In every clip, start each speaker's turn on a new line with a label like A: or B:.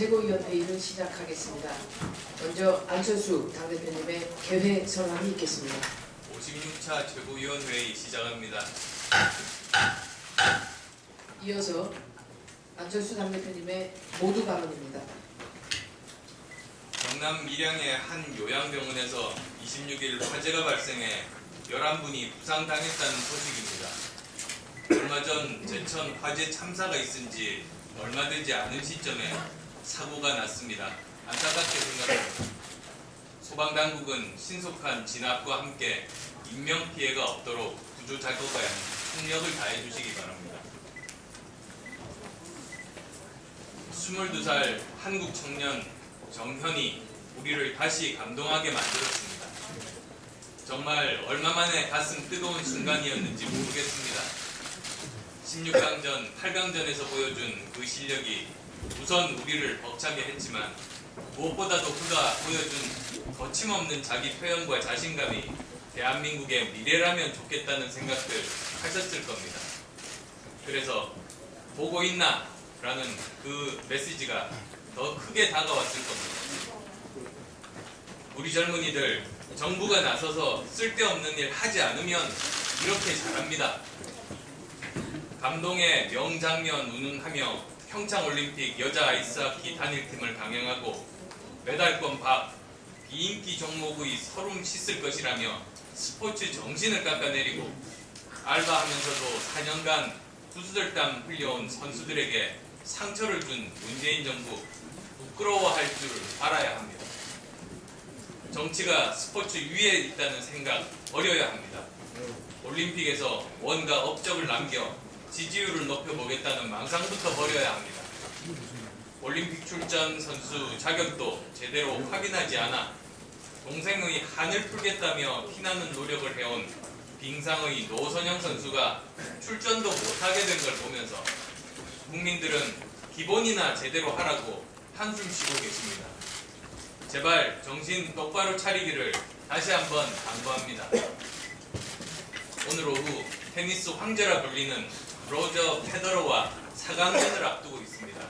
A: 최고위원회의를 시작하겠습니다. 먼저 안철수 당대표님의 개회 선언이 있겠습니다.
B: 56차 최고위원회의 시작합니다.
A: 이어서 안철수 당대표님의 모두 발언입니다.
B: 경남 밀양의 한 요양병원에서 26일 화재가 발생해 11분이 부상당했다는 소식입니다. 얼마 전 제천 화재 참사가 있은 지 얼마 되지 않은 시점에 사고가 났습니다. 안타깝게 생각합니다. 소방당국은 신속한 진압과 함께 인명피해가 없도록 구조작업에 총력을 다해 주시기 바랍니다. 22살 한국 청년 정현이 우리를 다시 감동하게 만들었습니다. 정말 얼마 만에 가슴 뜨거운 순간이었는지 모르겠습니다. 16강전, 8강전에서 보여준 그 실력이 우선 우리를 벅차게 했지만 무엇보다도 그가 보여준 거침없는 자기 표현과 자신감이 대한민국의 미래라면 좋겠다는 생각들 하셨을 겁니다. 그래서 보고 있나? 라는 그 메시지가 더 크게 다가왔을 겁니다. 우리 젊은이들 정부가 나서서 쓸데없는 일 하지 않으면 이렇게 잘합니다. 감동의 명장면 운운하며 평창올림픽 여자 아이스하키 단일팀을 강행하고 메달권 박, 비인기 종목의 서름 씻을 것이라며 스포츠 정신을 깎아내리고 알바하면서도 4년간 투수들땀 흘려온 선수들에게 상처를 준 문재인 정부 부끄러워할 줄 알아야 합니다. 정치가 스포츠 위에 있다는 생각 버려야 합니다. 올림픽에서 뭔가 업적을 남겨 지지율을 높여보겠다는 망상부터 버려야 합니다. 올림픽 출전 선수 자격도 제대로 확인하지 않아 동생의 한을 풀겠다며 피나는 노력을 해온 빙상의 노선영 선수가 출전도 못하게 된 걸 보면서 국민들은 기본이나 제대로 하라고 한숨 쉬고 계십니다. 제발 정신 똑바로 차리기를 다시 한번 당부합니다. 오늘 오후 테니스 황제라 불리는 로저 페더러와 4강전을 앞두고 있습니다.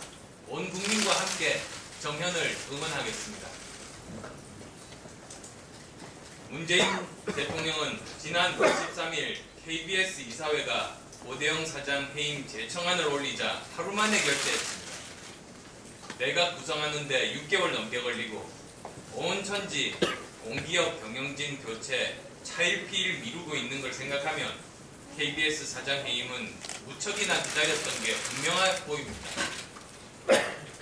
B: 온 국민과 함께 정현을 응원하겠습니다. 문재인 대통령은 지난 23일 KBS 이사회가 오대영 사장 해임 재청안을 올리자 하루 만에 결재했습니다. 내각 구성하는데 6개월 넘게 걸리고 온 천지 공기업 경영진 교체 차일피일 미루고 있는 걸 생각하면 KBS 사장 해임은 무척이나 기다렸던 게 분명해 보입니다.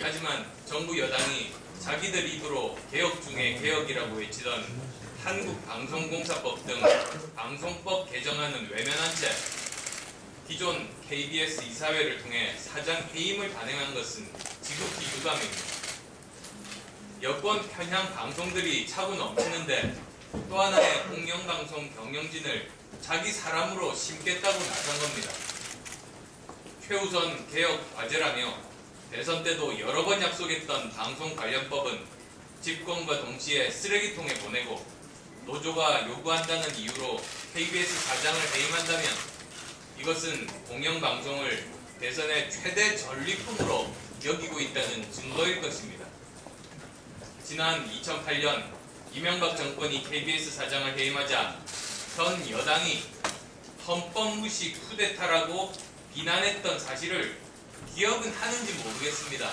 B: 하지만 정부 여당이 자기들 입으로 개혁 중에 개혁이라고 외치던 한국방송공사법 등 방송법 개정안은 외면한 채 기존 KBS 이사회를 통해 사장 해임을 단행한 것은 지극히 유감입니다. 여권 편향 방송들이 차고 넘치는데 또 하나의 공영방송 경영진을 자기 사람으로 심겠다고 나선 겁니다. 최우선 개혁 과제라며 대선 때도 여러 번 약속했던 방송 관련법은 집권과 동시에 쓰레기통에 보내고 노조가 요구한다는 이유로 KBS 사장을 해임한다면 이것은 공영방송을 대선의 최대 전리품으로 여기고 있다는 증거일 것입니다. 지난 2008년 이명박 정권이 KBS 사장을 해임하자 전 여당이 헌법 무시 쿠데타라고 비난했던 사실을 기억은 하는지 모르겠습니다.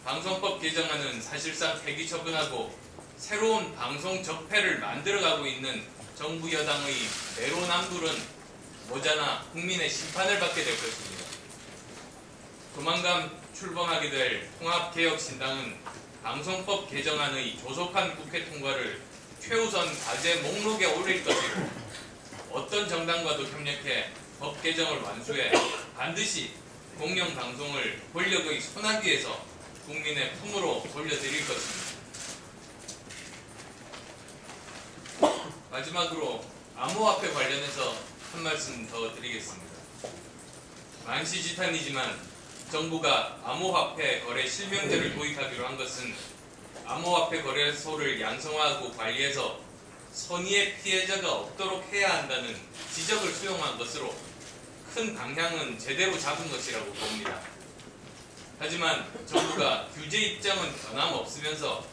B: 방송법 개정안은 사실상 폐기 처분하고 새로운 방송 적폐를 만들어가고 있는 정부 여당의 내로남불은 모자나 국민의 심판을 받게 될 것입니다. 조만간 출범하게 될 통합개혁신당은 방송법 개정안의 조속한 국회 통과를 최우선 과제 목록에 올릴 것이고 어떤 정당과도 협력해 법 개정을 완수해 반드시 공영방송을 권력의 손아귀에서 국민의 품으로 돌려드릴 것입니다. 마지막으로 암호화폐 관련해서 한 말씀 더 드리겠습니다. 만시지탄이지만 정부가 암호화폐 거래 실명제를 도입하기로 한 것은 암호화폐 거래소를 양성화하고 관리해서 선의의 피해자가 없도록 해야 한다는 지적을 수용한 것으로 큰 방향은 제대로 잡은 것이라고 봅니다. 하지만 정부가 규제 입장은 변함없으면서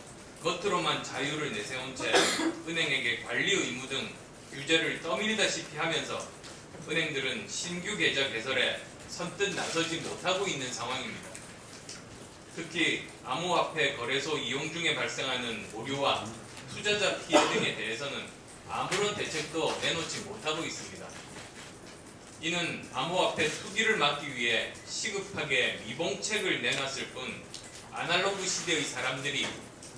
B: 겉으로만 자유를 내세운 채 은행에게 관리 의무 등 규제를 떠밀다시피 하면서 은행들은 신규 계좌 개설에 선뜻 나서지 못하고 있는 상황입니다. 특히 암호화폐 거래소 이용 중에 발생하는 오류와 투자자 피해 등에 대해서는 아무런 대책도 내놓지 못하고 있습니다. 이는 암호화폐 투기를 막기 위해 시급하게 미봉책을 내놨을 뿐 아날로그 시대의 사람들이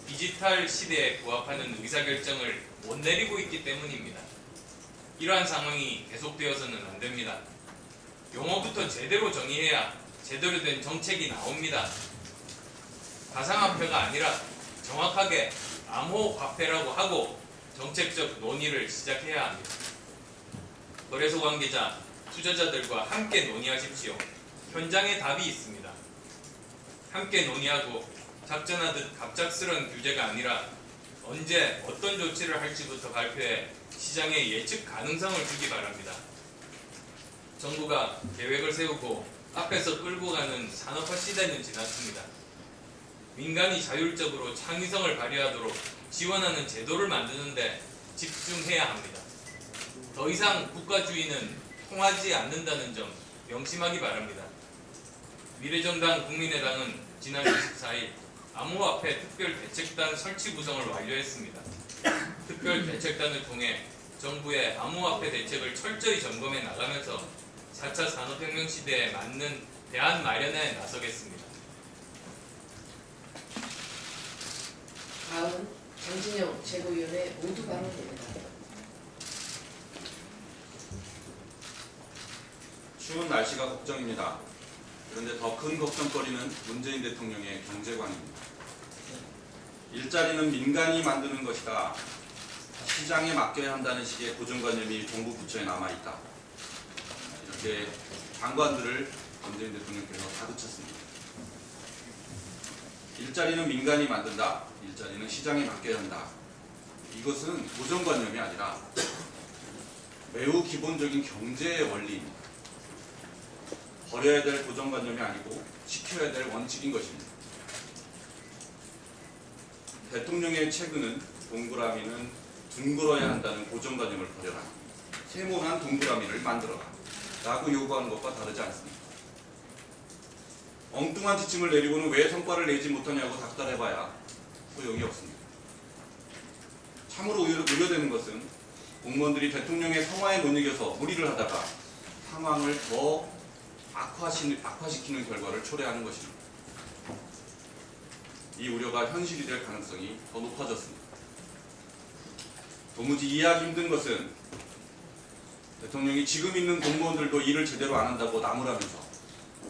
B: 디지털 시대에 부합하는 의사결정을 못 내리고 있기 때문입니다. 이러한 상황이 계속되어서는 안 됩니다. 용어부터 제대로 정의해야 제대로 된 정책이 나옵니다. 가상화폐가 아니라 정확하게 암호화폐라고 하고 정책적 논의를 시작해야 합니다. 거래소 관계자, 투자자들과 함께 논의하십시오. 현장에 답이 있습니다. 함께 논의하고 작전하듯 갑작스런 규제가 아니라 언제 어떤 조치를 할지부터 발표해 시장에 예측 가능성을 주기 바랍니다. 정부가 계획을 세우고 앞에서 끌고 가는 산업화 시대는 지났습니다. 민간이 자율적으로 창의성을 발휘하도록 지원하는 제도를 만드는데 집중해야 합니다. 더 이상 국가주의는 통하지 않는다는 점 명심하기 바랍니다. 미래정당 국민의당은 지난 24일 암호화폐 특별대책단 설치 구성을 완료했습니다. 특별대책단을 통해 정부의 암호화폐 대책을 철저히 점검해 나가면서 4차 산업혁명 시대에 맞는 대안 마련에 나서겠습니다.
A: 다음은 정진영 최고위원의 모두 발언입니다.
C: 추운 날씨가 걱정입니다. 그런데 더 큰 걱정거리는 문재인 대통령의 경제관입니다. 일자리는 민간이 만드는 것이다. 시장에 맡겨야 한다는 식의 고정관념이 정부 부처에 남아있다. 이렇게 장관들을 문재인 대통령께서 다그쳤습니다. 일자리는 민간이 만든다. 일자리는 시장에 맡겨야 한다. 이것은 고정관념이 아니라 매우 기본적인 경제의 원리입니다. 버려야 될 고정관념이 아니고 지켜야 될 원칙인 것입니다. 대통령의 책은 동그라미는 둥글어야 한다는 고정관념을 버려라. 세모난 동그라미를 만들어라. 라고 요구하는 것과 다르지 않습니다. 엉뚱한 지침을 내리고는 왜 성과를 내지 못하냐고 닥달해봐야 소용이 없습니다. 참으로 우려되는 것은 공무원들이 대통령의 성화에 못 이겨서 무리를 하다가 상황을 더 악화시키는 결과를 초래하는 것입니다. 이 우려가 현실이 될 가능성이 더 높아졌습니다. 도무지 이해하기 힘든 것은 대통령이 지금 있는 공무원들도 일을 제대로 안 한다고 나무라면서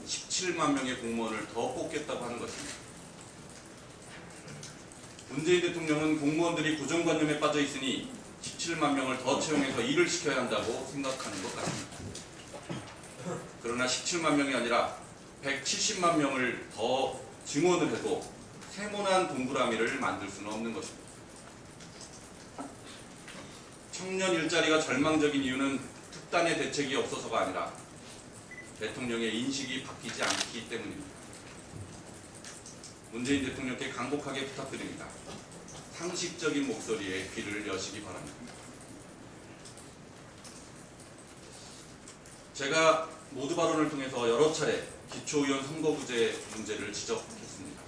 C: 17만 명의 공무원을 더 뽑겠다고 하는 것입니다. 문재인 대통령은 공무원들이 고정관념에 빠져 있으니 17만 명을 더 채용해서 일을 시켜야 한다고 생각하는 것 같습니다. 그러나 17만 명이 아니라 170만 명을 더 증원을 해도 세모난 동그라미를 만들 수는 없는 것입니다. 청년 일자리가 절망적인 이유는 특단의 대책이 없어서가 아니라 대통령의 인식이 바뀌지 않기 때문입니다. 문재인 대통령께 간곡하게 부탁드립니다. 상식적인 목소리에 귀를 여시기 바랍니다. 제가 모두 발언을 통해서 여러 차례 기초의원 선거구제 문제를 지적했습니다.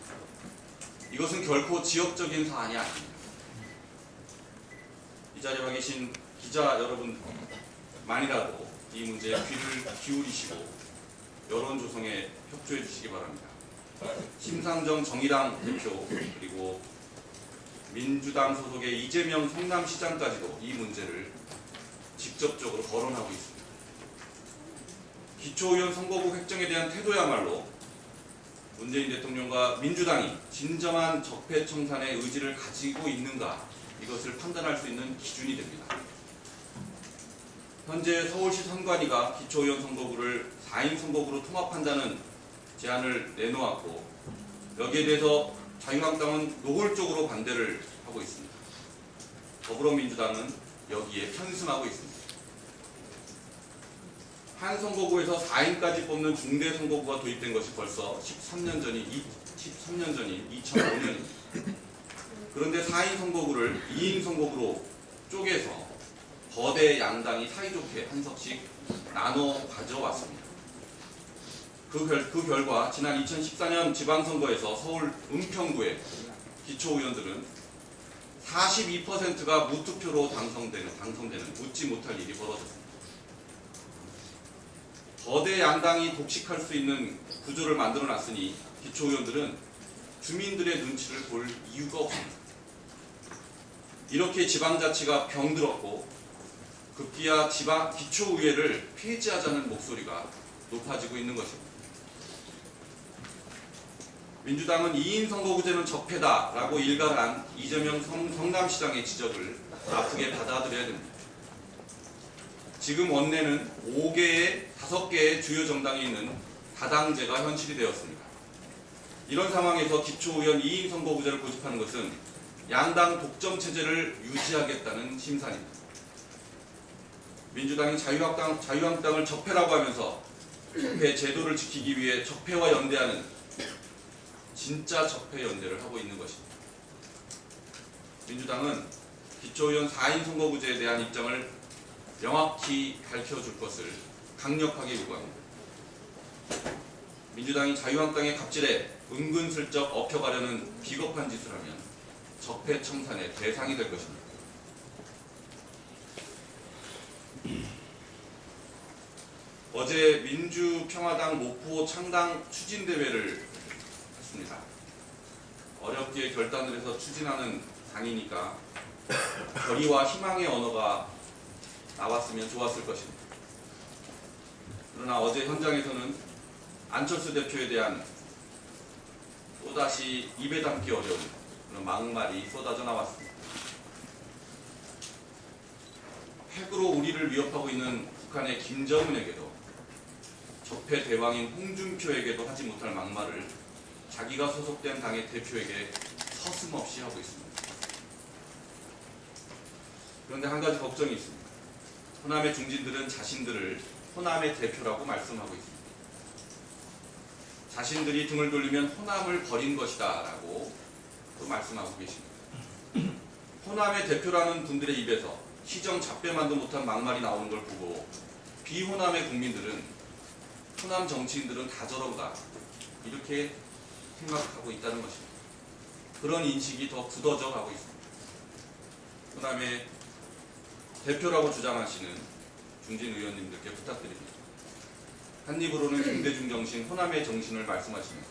C: 이것은 결코 지역적인 사안이 아닙니다. 이 자리에 와 계신 기자 여러분만이라도 이 문제에 귀를 기울이시고 여론 조성에 협조해 주시기 바랍니다. 심상정 정의당 대표 그리고 민주당 소속의 이재명 성남시장까지도 이 문제를 직접적으로 거론하고 있습니다. 기초의원 선거구 획정에 대한 태도야말로 문재인 대통령과 민주당이 진정한 적폐청산의 의지를 가지고 있는가 이것을 판단할 수 있는 기준이 됩니다. 현재 서울시 선관위가 기초의원 선거구를 4인 선거구로 통합한다는 제안을 내놓았고 여기에 대해서 자유한국당은 노골적으로 반대를 하고 있습니다. 더불어민주당은 여기에 편승하고 있습니다. 한 선거구에서 4인까지 뽑는 중대 선거구가 도입된 것이 벌써 13년 전인 2005년입니다. 그런데 4인 선거구를 2인 선거구로 쪼개서 거대 양당이 사이좋게 한 석씩 나눠 가져왔습니다. 그 결과 지난 2014년 지방선거에서 서울 은평구의 기초의원들은 42%가 무투표로 당선되는 웃지 못할 일이 벌어졌습니다. 거대 양당이 독식할 수 있는 구조를 만들어놨으니 기초의원들은 주민들의 눈치를 볼 이유가 없습니다. 이렇게 지방자치가 병들었고 급기야 기초의회를 폐지하자는 목소리가 높아지고 있는 것입니다. 민주당은 2인 선거구제는 적폐다라고 일갈한 이재명 성남시장의 지적을 아프게 받아들여야 됩니다. 지금 원내는 5개의 주요 정당이 있는 다당제가 현실이 되었습니다. 이런 상황에서 기초의원 2인 선거구제를 고집하는 것은 양당 독점 체제를 유지하겠다는 심산입니다. 민주당이 자유한국당을 적폐라고 하면서 적폐 제도를 지키기 위해 적폐와 연대하는 진짜 적폐 연대를 하고 있는 것입니다. 민주당은 기초의원 4인 선거구제에 대한 입장을 명확히 밝혀줄 것을 강력하게 요구합니다. 민주당이 자유한국당의 갑질에 은근슬쩍 엎혀가려는 비겁한 짓을 하면 적폐 청산의 대상이 될 것입니다. 어제 민주평화당 목포 창당 추진대회를 했습니다. 어렵게 결단을 해서 추진하는 당이니까 결의와 희망의 언어가 나왔으면 좋았을 것입니다. 그러나 어제 현장에서는 안철수 대표에 대한 또다시 입에 담기 어려운 그런 막말이 쏟아져 나왔습니다. 핵으로 우리를 위협하고 있는 북한의 김정은에게도 적폐 대왕인 홍준표에게도 하지 못할 막말을 자기가 소속된 당의 대표에게 서슴없이 하고 있습니다. 그런데 한 가지 걱정이 있습니다. 호남의 중진들은 자신들을 호남의 대표라고 말씀하고 있습니다. 자신들이 등을 돌리면 호남을 버린 것이다 라고 또 말씀하고 계십니다. 호남의 대표라는 분들의 입에서 시정 잡배만도 못한 막말이 나오는 걸 보고 비호남의 국민들은 호남 정치인들은 다 저런가 이렇게 생각하고 있다는 것입니다. 그런 인식이 더 굳어져 가고 있습니다. 호남의 대표라고 주장하시는 중진 의원님들께 부탁드립니다. 한 입으로는 김대중 정신, 호남의 정신을 말씀하시면서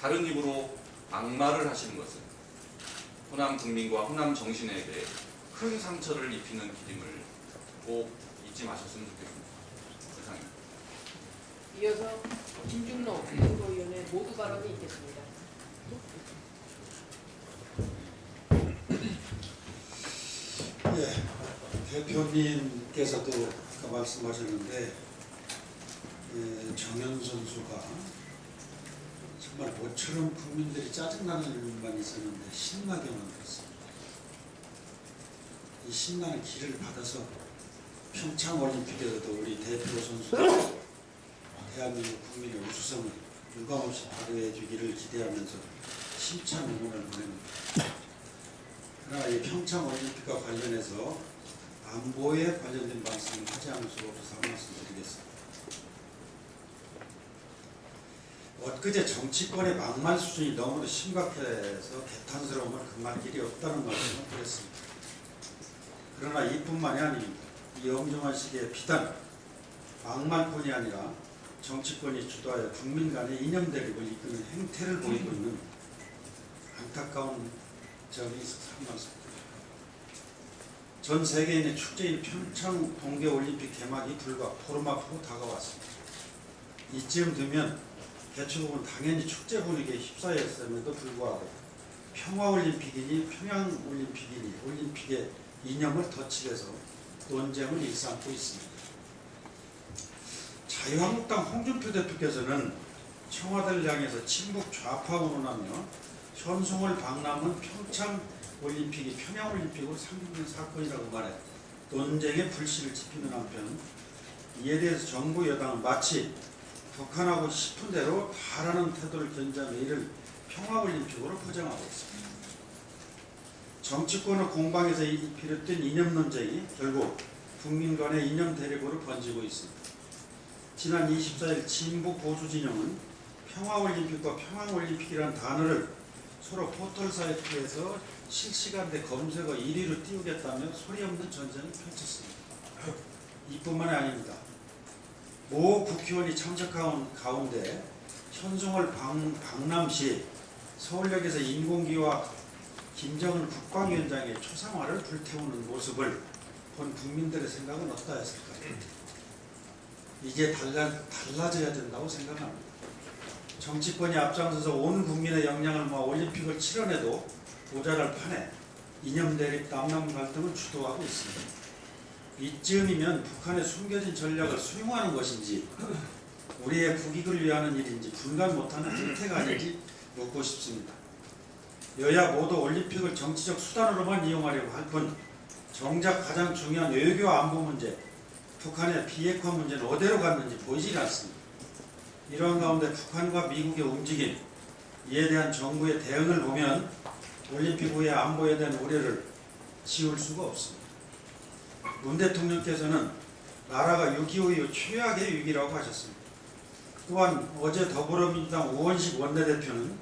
C: 다른 입으로 막말을 하시는 것은 호남 국민과 호남 정신에 대해 큰 상처를 입히는 기림을 꼭 잊지 마셨으면 좋겠습니다. 이상입니다.
A: 이어서 김준로 선거위원회 모두 발언이 있겠습니다.
D: 네, 대표님께서도 아까 말씀하셨는데 정현 선수가 정말 모처럼 국민들이 짜증나는 일만 있었는데 신나게 만들었습니다. 이 신나는 기를 받아서 평창올림픽에서도 우리 대표 선수가 대한민국 국민의 우수성을 유감없이 발휘해 주기를 기대하면서 힘찬 응원을 보냅니다. 그러나 이 평창올림픽과 관련해서 안보에 관련된 말씀을 하지 않을 수가 없어서 한 말씀 드리겠습니다. 엊그제 정치권의 막말 수준이 너무도 심각해서 개탄스러움을 금할 길이 없다는 말씀을 드렸습니다. 그러나 이뿐만이 아닙니다. 이 엄중한 시기에 비단 막말뿐이 아니라 정치권이 주도하여 국민 간의 이념 대립을 이끄는 행태를 보이고 있는 안타까운 점이 있어서 한 말씀 드립니다. 전 세계인의 축제인 평창 동계올림픽 개막이 불과 보름 앞으로 다가왔습니다. 이쯤 되면 개최국은 당연히 축제 분위기에 휩싸였음에도 불구하고 평화올림픽이니 평양올림픽이니 올림픽의 이념을 덧칠해서 논쟁을 일삼고 있습니다. 자유한국당 홍준표 대표께서는 청와대를 향해서 친북 좌파 운운하며 현송월 박람은 평창올림픽이 평양올림픽으로 삼기는 사건이라고 말해 논쟁의 불씨를 지피는 한편 이에 대해서 정부 여당은 마치 북한하고 싶은 대로 다라는 태도를 견지하며 이를 평화올림픽으로 포장하고 있습니다. 정치권의 공방에서 비롯된 이념 논쟁이 결국 국민 간의 이념 대립으로 번지고 있습니다. 지난 24일 진보 보수 진영은 평화올림픽과 평화올림픽이라는 단어를 서로 포털 사이트에서 실시간대 검색어 1위로 띄우겠다며 소리 없는 전쟁을 펼쳤습니다. 이뿐만이 아닙니다. 모 국회의원이 참석한 가운데 현송월 방남시 서울역에서 인공기와 김정은 국방위원장의 초상화를 불태우는 모습을 본 국민들의 생각은 어떠했을까요? 이제 달라져야 된다고 생각합니다. 정치권이 앞장서서 온 국민의 역량을 모아 올림픽을 치러내도 모자랄 판에 이념 대립, 남남 갈등을 주도하고 있습니다. 이쯤이면 북한의 숨겨진 전략을 수용하는 것인지 우리의 국익을 위하는 일인지 분간 못하는 행태가 아닌지 묻고 싶습니다. 여야 모두 올림픽을 정치적 수단으로만 이용하려고 할 뿐 정작 가장 중요한 외교 안보 문제, 북한의 비핵화 문제는 어디로 갔는지 보이지 않습니다. 이러한 가운데 북한과 미국의 움직임, 이에 대한 정부의 대응을 보면 올림픽 후의 안보에 대한 우려를 지울 수가 없습니다. 문 대통령께서는 나라가 6.25 이후 최악의 위기라고 하셨습니다. 또한 어제 더불어민주당 우원식 원내대표는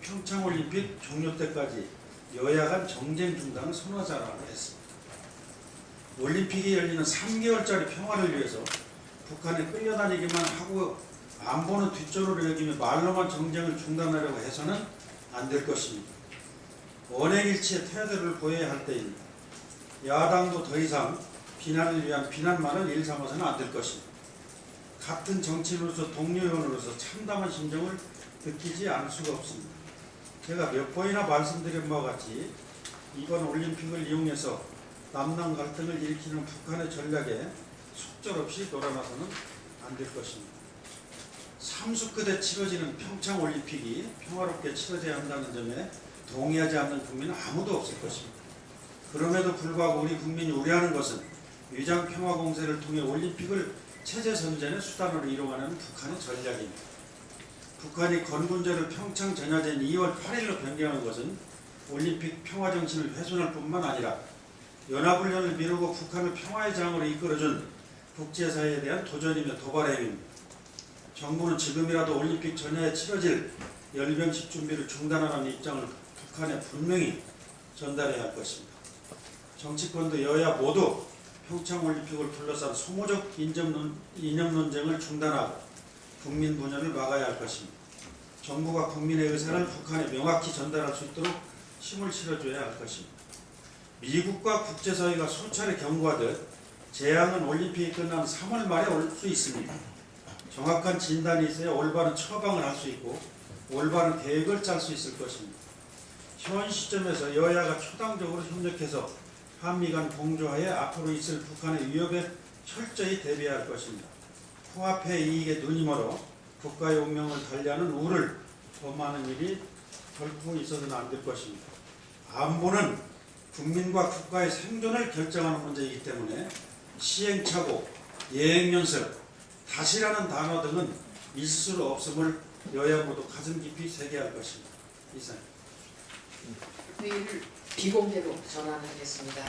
D: 평창올림픽 종료 때까지 여야 간 정쟁 중단을 선언하자라고 했습니다. 올림픽이 열리는 3개월짜리 평화를 위해서 북한에 끌려다니기만 하고 안보는 뒷전으로 여기며 말로만 정쟁을 중단하려고 해서는 안 될 것입니다. 원행일치의 태도를 보여야 할 때입니다. 야당도 더 이상 비난을 위한 비난만을 일삼아서는 안 될 것입니다. 같은 정치인으로서 동료의원으로서 참담한 심정을 느끼지 않을 수가 없습니다. 제가 몇 번이나 말씀드린 바와 같이 이번 올림픽을 이용해서 남남 갈등을 일으키는 북한의 전략에 속절없이 놀아나서는 안 될 것입니다. 삼수 끝에 치러지는 평창올림픽이 평화롭게 치러져야 한다는 점에 동의하지 않는 국민은 아무도 없을 것입니다. 그럼에도 불구하고 우리 국민이 우려하는 것은 위장 평화 공세를 통해 올림픽을 체제 선전의 수단으로 이용하는 북한의 전략입니다. 북한이 건군제를 평창 전야제인 2월 8일로 변경한 것은 올림픽 평화 정신을 훼손할 뿐만 아니라 연합훈련을 미루고 북한을 평화의 장으로 이끌어준 국제사회에 대한 도전이며 도발의 행위입니다. 정부는 지금이라도 올림픽 전야에 치러질 열병식 준비를 중단하라는 입장을 북한에 분명히 전달해야 할 것입니다. 정치권도 여야 모두 평창올림픽을 둘러싼 소모적 이념 논쟁을 중단하고 국민 분열을 막아야 할 것입니다. 정부가 국민의 의사를 북한에 명확히 전달할 수 있도록 힘을 실어줘야 할 것입니다. 미국과 국제사회가 수차례 경고하듯 재앙은 올림픽이 끝난 3월 말에 올 수 있습니다. 정확한 진단이 있어야 올바른 처방을 할 수 있고 올바른 계획을 짤 수 있을 것입니다. 현 시점에서 여야가 초당적으로 협력해서 한미 간 공조하에 앞으로 있을 북한의 위협에 철저히 대비해야 할 것입니다. 코앞의 이익에 눈이 멀어 국가의 운명을 달리하는 우를 범하는 일이 결코 있어서는 안 될 것입니다. 안보는 국민과 국가의 생존을 결정하는 문제이기 때문에 시행착오, 예행연습, 다시라는 단어 등은 있을 수 없음을 여야 모두 가슴 깊이 새겨야 할 것입니다. 이상.
A: 회의를 비공개로 전환하겠습니다.